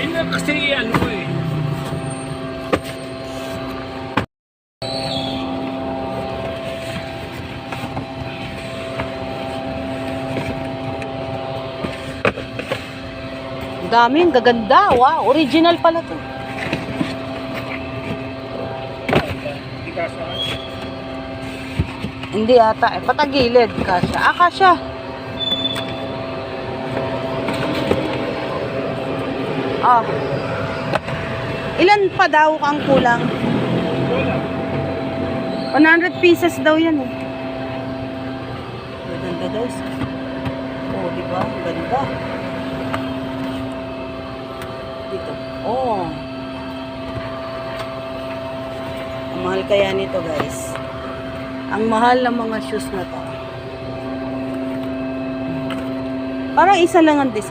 Yun na kasi ano eh. Daming gaganda. Wow, original pala to. Hindi kasya. Hindi ata. Patagilid. Kasya. Kasya. Ah. Ilan pa daw ang kulang? Wala. 100 pieces daw yan eh. Ganda guys. Oh, di ba? Ganda. Dito. Oh. Ang mahal kaya nito guys. Ang mahal ng mga shoes na to. Parang isa lang ang design.